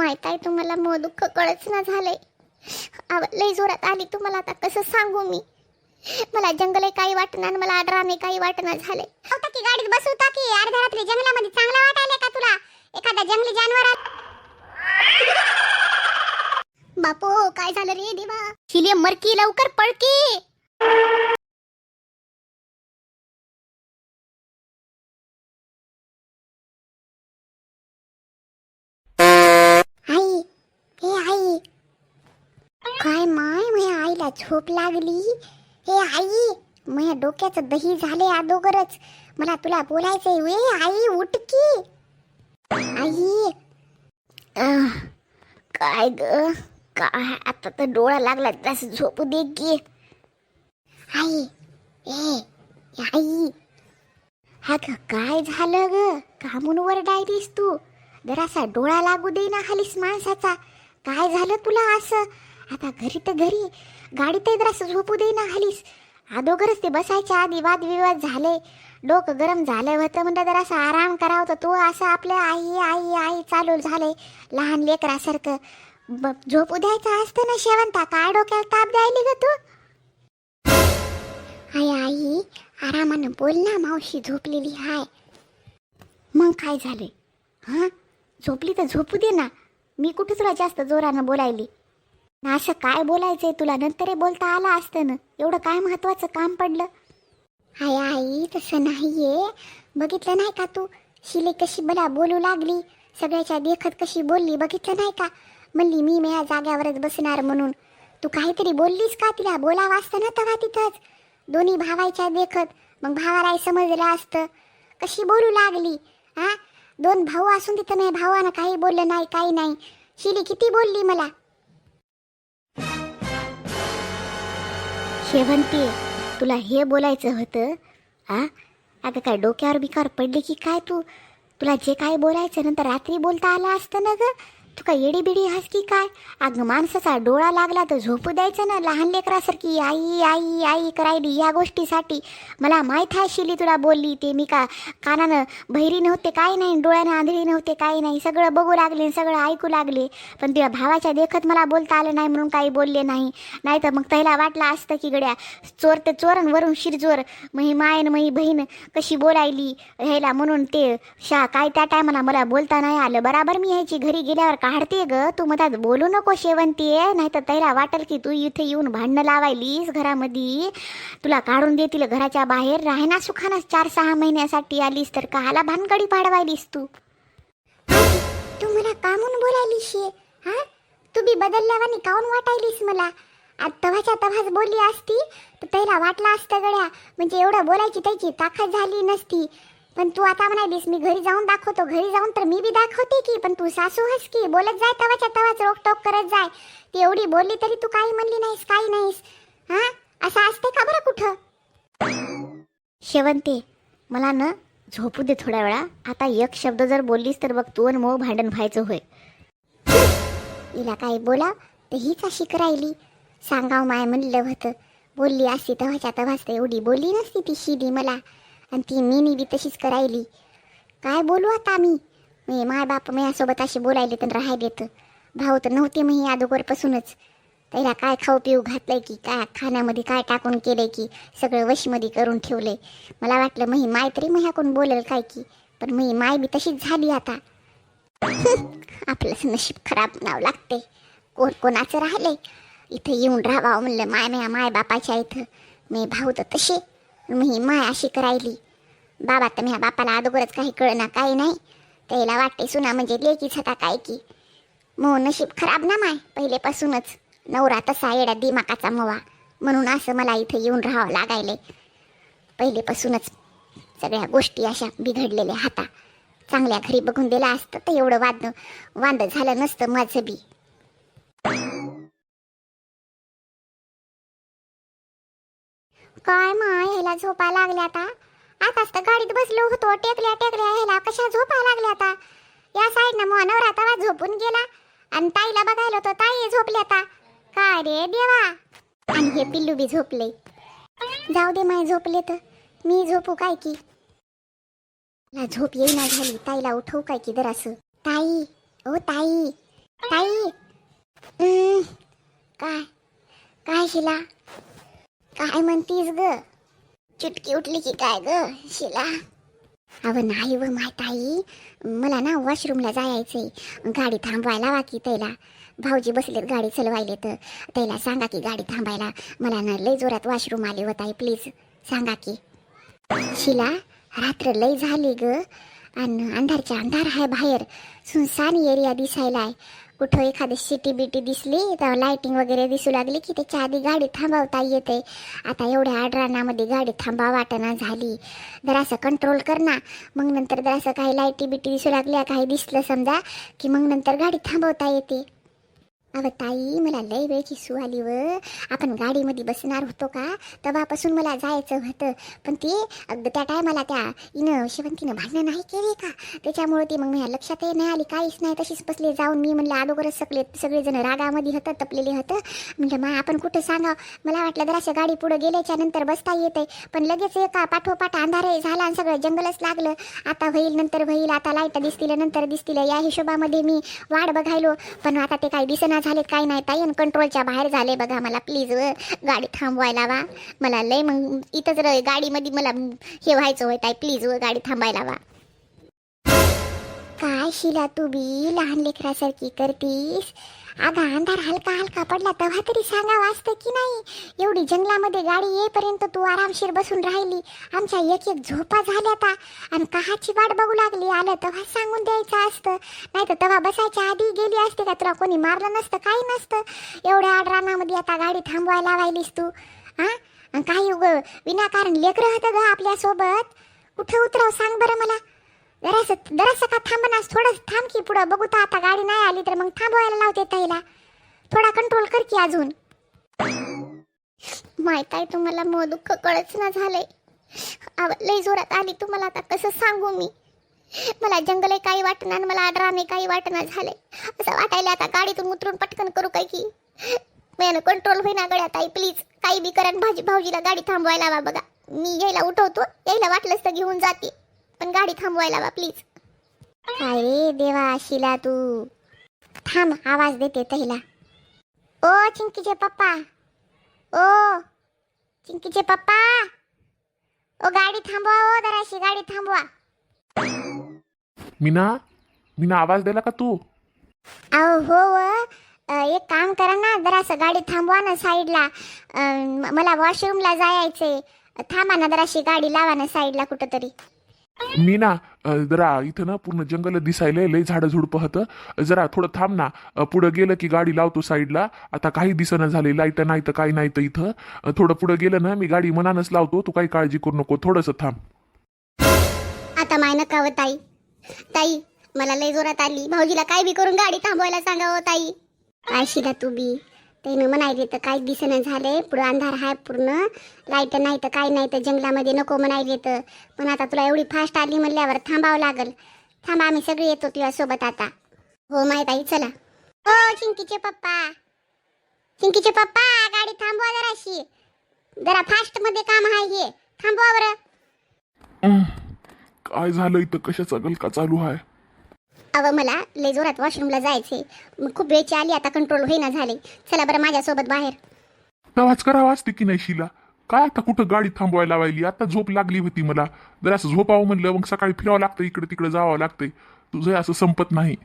माहित आहे तुम्हाला मग दुःख कळच ना झालंय. लय जोरात आली तुम्हाला, आता कसं सांगू मी. मला जंगल काही वाटणार, मला आडरामे काही वाटणार झाले. होता की गाडीत बसवता की अर्ध्या रात्री जंगलामध्ये चांगला वाटायला का तुला? एखादा जंगली जानवर. बापू काय झालं रे देवा? शिले मरकी लवकर पळकी. आई, हे आई, काय माय माझ्या आईला झोप लागली. हे आई, माझ्या डोक्याचं दही झाले अगोदरच. मला तुला बोलायचंय. वे आई उठ की. आई काय ग, काय आता तर डोळा लागला, तस झोपू दे की. आई, ए आई, हा ग काय झालं ग? का म्हणून वरडायलीस तू? जरासा डोळा लागू दे ना हलीस माणसाचा. काय झालं तुला असं? आता घरी तर घरी, गाडीत जरासं झोपू दे ना हलीस. अगोदरच ते बसायच्या आधी वादविवाद झाले, डोकं गरम झालं होतं. म्हणजे जरासा आराम करावं तर तू असं आपल्या आई आई आई चालू झाले लहान लेकरासारखं. झोपू द्यायचं असतं ना शेवंता. काय डोक्याला ताप द्यायली ग तू? आई आई आरामानं बोल ना, मावशी झोपलेली हाय. मग काय झाले? हां, झोपली तर झोपू दे ना. मी कुठे तुला जास्त जोरानं बोलायली? असं काय बोलायचंय तुला? नंतर बोलता आलं असतं ना. एवढं काय महत्वाचं काम पडलं? आई आई तसं नाहीये. बघितलं नाही का तू? शिले कशी मला बोलू लागली, सगळ्याच्या देखत कशी बोलली, बघितलं नाही का? म्हणली मी माझ्या जाग्यावरच बसणार म्हणून. तू काहीतरी बोललीस का तिला? बोलावं असतं ना तेव्हा तिथंच, दोन्ही भावायच्या देखत. मग भावालाही समजलं असतं. कशी बोलू लागली? हा, दोन भाऊ असून तिथं माझ्या भावानं काही बोललं नाही, काही नाही. शिली किती बोलली मला. शेवंती, तुला हे बोलायचं होतं? हा, अगं काय डोक्यावर बिकार पडली की काय तू? तुला जे काय बोलायचं नंतर रात्री बोलता आलं असतं ना ग. तू काय येडी बिडी हास की काय? अगं माणसाचा डोळा लागला तर झोपू द्यायचं ना. लहान लेकरासारखी आई आई आई करायली या गोष्टीसाठी. मला माहीत आहे शिली तुला बोलली ते. मी का कानानं बहिरी नव्हते, काही नाही, डोळ्यानं आंधळी नव्हते, काही नाही. सगळं बघू लागले, सगळं ऐकू लागले. पण तुझ्या भावाच्या देखत मला बोलता आलं नाही म्हणून काही बोलले नाही. नाही तर मग त्याला वाटलं असतं की गड्या चोर ते चोरांवरून शिरजोर, मही मायन मही बहीण कशी बोलायली ह्याला म्हणून ते काय त्या टायमाला मला बोलता नाही आलं. बराबर मी ह्याची घरी गेल्यावर काढते ग. तू मधात बोलू नको शेवंती. नाही तर त्याला वाटेल की तू इथे येऊन भांडणं लावायलीस घरामध्ये. तुला काढून देतील घराच्या बाहेर. राहना सुखानं 4-6 महिन्यासाठी आलीस तर काहाला भानगडी पाडवायलीस तू? तू मला का म्हणून बोलायलीस? हा, तू बी बदलल्यावानी काऊन वाटायलीस मला? तव्हाच्या तव्हाच बोलली असती तर त्याला वाटलं असतं गड्या म्हणजे एवढं बोलायची त्याची ताकद झाली नसती. पण तू आता म्हणालीस मी घरी जाऊन दाखवतो. घरी जाऊन तर मी बी दाखवते की, पण तू सासू हस की. बोलत जाय तव्हाच्या तव्हाच, रोकटोक करत जाय. ती एवढी बोलली तरी तू काही म्हणली नाहीस, काही नाहीस. हा, असं असते का बरं कुठं? शेवंते, मला ना झोपू दे थोड्या वेळा. आता एक शब्द जर बोललीस तर बघ तू आणि मग भांडण व्हायचं होय. हिला काय बोला तर हीच अशी करायली. सांगाव माय म्हणलं होतं. बोलली असती तव्हाच्या तव्हाच तर एवढी बोलली नसती ती शिदी मला. आणि ती मीनी बी तशीच करायली. काय बोलू आता मी माय बाप माझ्यासोबत अशी बोलायले तर राहायले तर. भाऊ तर नव्हते मी अगोदरपासूनच. त्याला काय खाऊ पिऊ घातलंय की काय, खाण्यामध्ये काय टाकून केलंय की सगळं वशमध्ये करून ठेवलंय. मला वाटलं मी माय तरी माझ्याकडून बोलेल काय की, पण मी माय बी तशीच झाली आता. आपलंच नशीब खराब नाव लागते. कोणाचं राहिलंय इथं येऊन राहावं म्हणलं माय बापाच्या इथं. मी भाऊ तर तसे, मी माय अशी करायली. बाबा तर मी बापाला अगोदरच काही कळना, काही नाही. त्याला वाटते सुना म्हणजे लेकीच होता काय की. मग नशीब खराब ना माय पहिलेपासूनच. नवरा तसा येडा दिमाकाचा मवा, म्हणून असं मला इथं येऊन राहावं लागायले. पहिलेपासूनच सगळ्या गोष्टी अशा बिघडलेल्या हाता. चांगल्या घरी बघून दिला असतं तर एवढं वांद झालं नसतं माझं बी. काय माय ह्याला झोपा लागल्या आता. आताच तर गाडीत बसलो होतो, टेकल्या टेकल्या ह्याला कशा झोपा लागल्या आता. या साईडनं मग नवरा तवा झोपून गेला आणि ताईला बघायला होतं, ताई झोपली आता. काय रे देवा. आणि हे पिल्लू बी झोपले. जाऊ दे माय झोपले तर मी झोपू काय की. मला झोप येईना झाली. ताईला उठवू काय की जरासं. ताई, ओ ताई. ताई काय काय शिला काय म्हणतीस ग? चुटकी उठली की काय ग शिला? अव नाही व माय ताई, मला ना वॉशरूमला जायचंय. गाडी थांबवायला लावा की त्याला. भाऊजी बसलेत गाडी चलवायले तर त्याला सांगा की गाडी थांबायला. मला ना लय जोरात वॉशरूम आले व ताई, प्लीज सांगा की. शिला रात्र लय झाली ग आणि अंधारच्या अंधार आहे बाहेर. सुनसान एरिया दिसायलाय. कुठं एखादी सिटी बिटी दिसली तर लाइटिंग वगैरे दिसू लागली की त्याच्या आधी गाडी थांबवता येते. आता एवढ्या आडरानामध्ये गाडी थांबा वाटना झाली. जरासं कंट्रोल कर ना. मग नंतर जरासं काही लाईटी बिटी दिसू लागल्या, काही दिसलं समजा की मग नंतर गाडी थांबवता येते. अगं ताई, मला लय वेळची सू आली व. आपण गाडीमध्ये बसणार होतो का तेव्हापासून मला जायचं होतं, पण ते त्या टायमाला त्या शेवंतीनं भांडणं नाही केली का, त्याच्यामुळे ते मग माझ्या लक्षात नाही आली, काहीच नाही. तशीच बसले जाऊन मी म्हणलं अगोदरच सगळेजण रागामध्ये होतं, तपलेले होतं. म्हणजे मग आपण कुठं सांगा. मला वाटलं जरासं गाडी पुढं गेल्याच्या नंतर बसता येते, पण लगेच एका पाठोपाठ अंधारे झाला आणि सगळं जंगलच लागलं. आता होईल नंतर होईल, आता लाईट दिसतील नंतर दिसतील, या हिशोबामध्ये मी वाट बघायलो. पण आता ते काही दिसेना झाले, काय नाही ताई. आणि कंट्रोलच्या बाहेर झाले बघा. मला प्लीज गाडी थांबवायला वा. मला लय मग इथंच गाडीमध्ये मला हे व्हायचं होय ताई, प्लीज गाडी थांबायला वा. काय शिला तू बी लहान लेकरासारखी करतीस? अगं अंधार हलका हलका पडला तेव्हा तरी सांगा वाचतं की नाही? एवढी जंगलामध्ये गाडी येईपर्यंत तू आरामशीर बसून राहिली. आमच्या एक एक झोपा झाल्या आता आणि काहाची वाट बघू लागली. आलं तेव्हा सांगून द्यायचं असतं, नाही तर तेव्हा बसायच्या आधी गेली असते का? तुला कोणी मारलं नसतं, काही नसतं. एवढ्या आडरानामध्ये आता गाडी थांबवायला लावायलीस तू. हां काही विनाकारण लेकरं होतं ग आपल्यासोबत. कुठं उतराव सांग बरं मला. जरासं का थांबनास, थोडं थांब की. पुढं बघू तर आता गाडी नाही आली तर मग थांबवायला लावते ताईला. थोडा कंट्रोल कर की अजून. माहित आहे तुम्हाला मग दुःख कळच ना झालंय. लय जोरात आली तुम्हाला, आता कसं सांगू मी. मला जंगल काही वाटणार आणि मला आडरामे काही वाटणार झालंय. असं वाटायला आता गाडीतून उतरून पटकन करू काय की मैंने कंट्रोल होईना गड्या ताई. प्लीज काही बी करा, भाऊजीला गाडी थांबवायला हवा बघा. मी यायला उठवतो, यायला वाटलंच तर घेऊन जाते, पण गाडी थांबवायला हवा प्लीज. काय रे देवा शिला तू. थांब आवाज देते तहिला. ओ चिंकीचे पप्पा, ओ चिंकीचे पप्पा, ओ गाडी थांबवा. ओ जराशी गाडी थांबवा. मीना आवाज दिला का तू? अहो हो एक काम करा ना, जरासं गाडी थांबवा ना साईडला. मला वॉशरूमला जायचंय. थांबा ना, जराशी गाडी लावा ना साईडला कुठंतरी. मीना जरा इथं ना पूर्ण जंगल दिसायलंय, लय झाडं झुडपं होतं. जरा थोडं थांब ना. पुढं गेलं की गाडी लावतो साईडला. आता काही दिसना झाले, लाईट नाही तर काही नाही तर इथं. थोडं पुढं गेलं ना मी गाडी मनानच लावतो, तू काही काळजी करू नको, थोडंसं थांब. आता माय नका ताई. ताई मला लय जोरात आली. भाऊजीला काय बी करून गाडी थांबवायला सांगा. ताई काय शिला तू बी. त्यानं म्हणायले तर काही दिसेना झाले, पुढं अंधार आहे पूर्ण, लाईट नाही तर काही नाही तर जंगलामध्ये नको म्हणायले तर. पण आता तुला एवढी फास्ट आली म्हणल्यावर थांबावं लागल. थांबा, आम्ही सगळे येतो तुझ्यासोबत आता. हो माय ताई चला. ओ चिंकीचे पप्पा, चिंकीचे पप्पा गाडी थांबवा जराशी. जरा फास्ट मध्ये काम आहे हे, थांबवा बरं. काय झालं इथं? कशाचा गलका चालू आहे? अव मला लय जोरात वॉशरूमला जायचे. खूप वेळची आली, आता कंट्रोल होईना झाले. चला बरं माझ्यासोबत बाहेर. आवाज करा वाजते की नाही शिला? काय आता कुठं गाडी थांबवायला लावायली? आता झोप लागली होती मला. जर असं झोपावं म्हणलं मग सकाळी फिरावं लागतं, इकडे तिकडे जावं लागतंय. तुझं असं संपत नाही.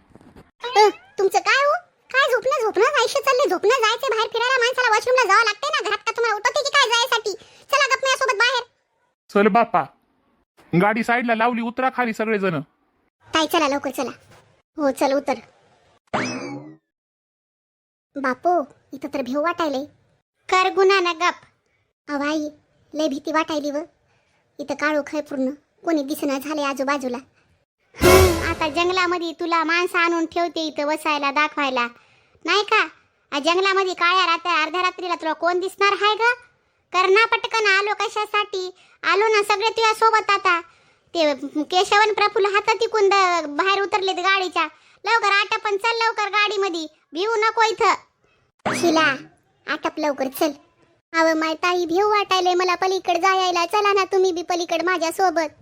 तुमचं काय हो? काय झोपणं आयुष्य चाललंय. झोपणं जायचं बाहेर फिरायला, माणसाला वॉशरूमला जावं लागतंय ना. घरात का तुम्हाला उठवते की काय जायसाठी? चला गप माझ्यासोबत बाहेर. चल बापा, गाडी साईडला लावली, उतरा खाली सगळेजण. ताई चला लवकर चला. हो चल उतर. बापू इथं तर भेव वाटायले. कर गुन्हा ना गप. अवाई लय भीती वाटायली व. इथं काळोख आहे पूर्ण, कोणी दिसना झाले आजूबाजूला. आता जंगलामध्ये तुला माणसं आणून ठेवते इथं बसायला दाखवायला नाही का? जंगलामध्ये काळ्या अर्ध्या रात्रीला तुला कोण दिसणार आहे ग? कर ना पटकन. आलो कशासाठी? आलो ना सगळे तुझ्या सोबत. आता ते केशवन प्रफुल्ल हातात टिकून बाहेर उतरलेत गाडीच्या. लवकर आटपन चल लवकर गाडीमध्ये. भिवू नको इथं. शिला आटप लवकर चल. अव माय ताई भिव वाटायले मला पलीकडे जायला. चला ना तुम्ही बी पलीकडे माझ्या सोबत.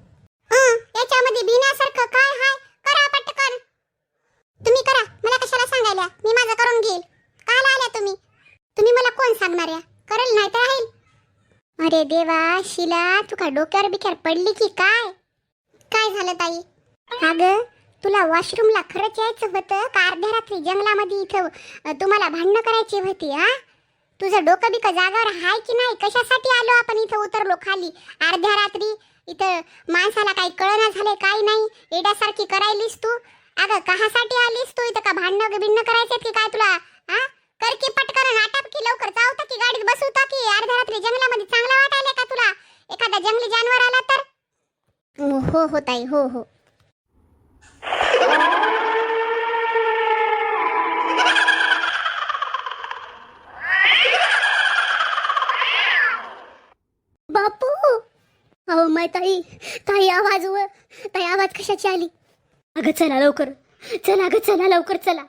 याच्यामध्ये भिण्यासारखं काय हाय? करा पटकन. तुम्ही करा, मला कशाला सांगायला? मी अरे देवा, शिला तू का डोक्यावर बिक्यावर पडली की काय? काय झालं ताई? अगं तुला वॉशरूमला खरंच यायचं होतं का अर्ध्या रात्री जंगलामध्ये इथं तुम्हाला भांडणं करायची होती? हा, तुझं डोकं बिकं जागावर हाय की नाही? कशासाठी आलो आपण इथं उतरलो खाली अर्ध्या रात्री? इथं माणसाला काही कळना झाले काही नाही, एड्यासारखी करायलीस तू. अगं कशासाठी आलीस तू इथं? का भांडणं बिंडणं करायचे की काय तुला? हा, कर की पटकन, आटाप की लवकर, जाऊता की गाडीत बसवता की? अर्ध्या रात्री जंगलामध्ये चांगलं वाटायला का तुला? एखादा जंगली जानवर आला तर? हो हो ताई, हो हो. बापू, अहो माय ताई, ताई आवाज ताई आवाज कशाची आली? अगं चला लवकर, चला अगं चला लवकर चला.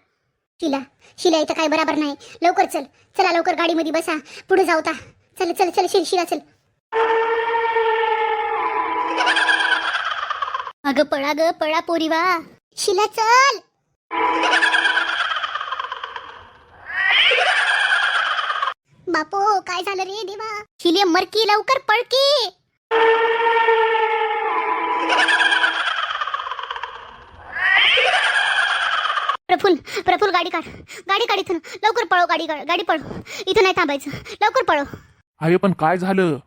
शिला, शिला इथं काय बरोबर नाही, लवकर चल, चला लवकर गाडीमध्ये बसा, पुढे जाऊ ता. चल चल चल शिला चल. अगं पळा ग पळा पोरी वा. शिला चल. बापू काय झालं रे देवा? शिले मरकी, लवकर पळकी. प्रफुल गाडी काढ इथून, लवकर पळव, गाडी पळव, इथं नाही थांबायचं, लवकर पळव. अरे पण काय झालं?